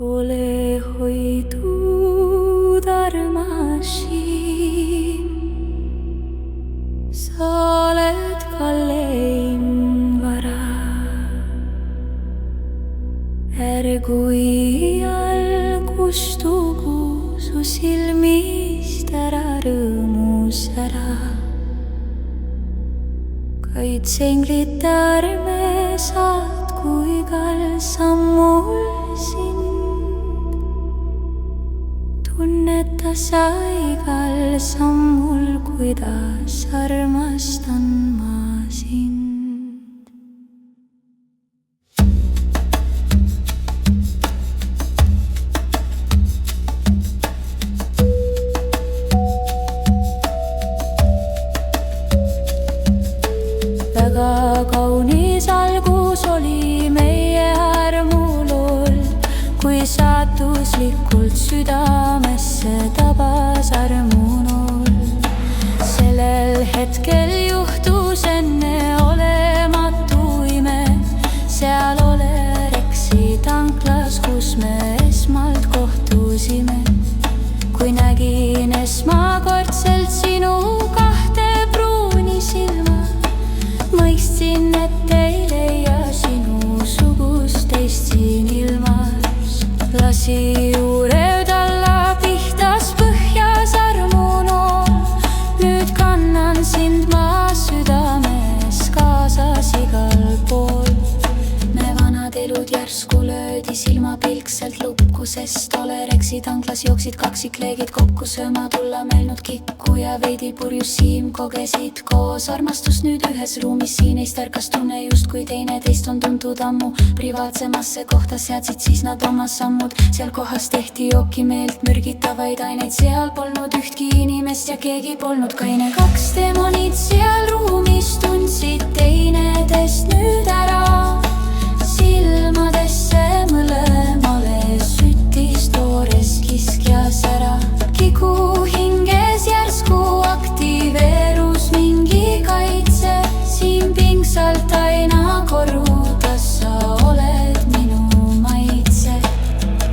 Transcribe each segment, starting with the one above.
ole hoitud armasi, sa oled kalleim vara. Ärgu iial kustugu su silmist ära rõõmus ära. Kaitseinglite arme saatku igal sammul sind. Tunneta sa igal sammul, kuidas armastan ma sind. Väga kaunis algus oli meie armulool, kui saatuslikult südamesse tabas armunool. Sellel hetkel juhtus enne olematu ime, seal Olerexi tanklas, kus me esmalt kohtusime. Kui nägin esmakordselt sinu kahte pruuni silma, mõistsin, et ei leia sinusugust teist siin ilmas. Lasi juured alla, pihtas põhjas armunool. Nüüd kannan sind ma südames kaasas igal pool. Me vanad elud järsku löödi silmapilkselt lukku, sest Olerexi tanklas jooksid kaksikleegid kokku sööma tulla meelnud kikku ja veidi purjus siim kogesid koos armastust nüüd ühes ruumis. Siin neist ärkas tunne, justkui teineteist on tuntud ammu. Privaatsemasse kohta seadsid siis nad oma sammud. Seal kohas tehti jooki meelt mürgitavaid aineid, seal polnud ühtki inimest ja keegi polnud kaine. Kaks demonit seal ruumis tundsid teineteist nüüd ära. Silmadesse mõlemale süttis toores kiskja sära. Kiku hinges järsku aktiveerus mingi kaitse. Siin pingsalt aina korrutas, sa oled minu maitse.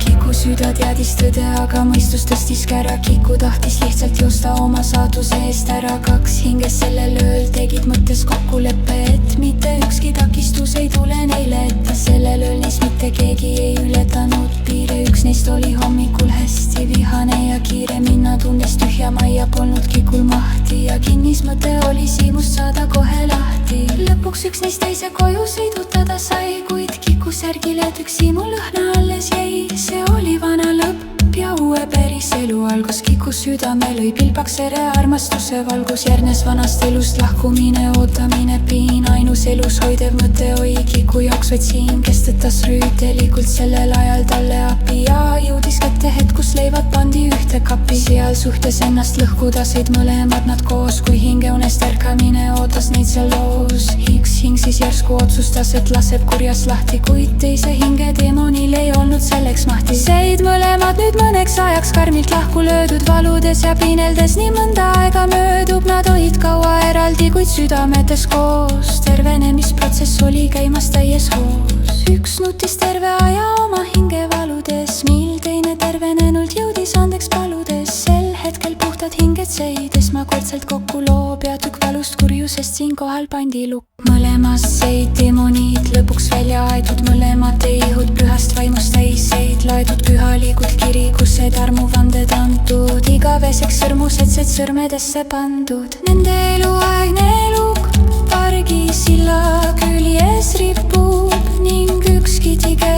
Kiku süda teadis tõde, aga mõistus tõstis kära. Kiku tahtis lihtsalt joosta oma saatuse eest ära. Kaks hinges sellel ööl tegid mõttes kokkuleppe, et mitte ükski takistus ei tule neile ette. Sellel ööl neist mitte keegi ei ületanud piire. Üks neist oli hommikul hästi vihane ja kiire minna, tunnis tühja majja polnud Kikul mahti ja kinnis mõte oli siimust saada kohe lahti. Lõpuks üks neist teise koju sõidutada sai, kuid Kiku särgile tüksimu lõhna alles jäi. See oli vana lõpp ja uue päris elu algus. Kiku südame lõi pilbaks ere armastuse valgus. Järgnes vanast elust lahkumine, ootamine, piin. Ainus elus hoidev mõte oi Kiku jaoks vaid siin, kes tõttas rüütelikult sellel ajal talle appi ja jõudis kätte hetk, kus leivad pandi ühte kappi. Seal suhtes ennast lõhkuda said mõlemad nad koos, kui hingeunest ärkamine ootas neid seal loos. Üks hing siis järsku otsustas, et laseb kurjast lahti, kuid teise hinge demonil ei olnud selleks mahti. Seid mõlemad nüüd mõneks ajaks karmilt lahku löödud, valudes ja piineldes nii mõnda aega möödub. Nad olid kaua eraldi, kuid südametes koos. Tervenemisprotsess oli käimas täies hoos. Üks nutis terve aja oma hinge valudes, mil teine tervenenult jõudis andeks paludes. Sel hetkel puhtad hinged seid esmakordselt kokku, loo peatükk valust kurjusest siinkohal pandi lukku. Mõlemas seid demonid lõpuks välja aetud, mõlemad ihud pühast vaimust täiseid laedud. Pühalikud kirikused armuvanded antud, igaveseks sõrmusetsed sõrmedesse pandud. Nende eluaegne lukk pargi silla küljes ripub ning ükski tige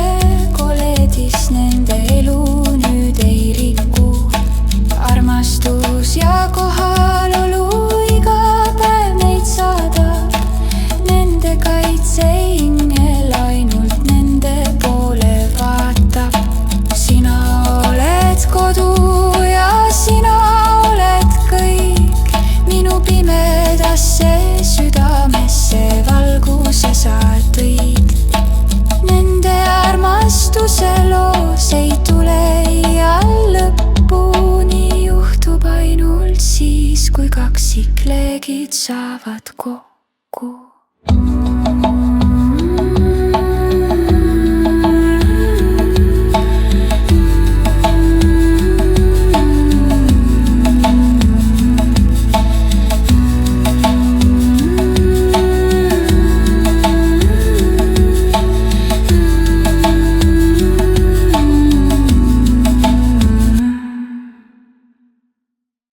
koledis nende elu nüüd ei riku. Armastus ja kohalolu iga päev neid saadab, nende kaitseingel ainult nende poole vaatab. Sina oled kodu ja sina oled kõik, minu pimedasse südamesse valguse sa tõid. Nende armastuse loos ei tule iial lõpuni, juhtub ainult siis, kui kaksikleegid saavad koos.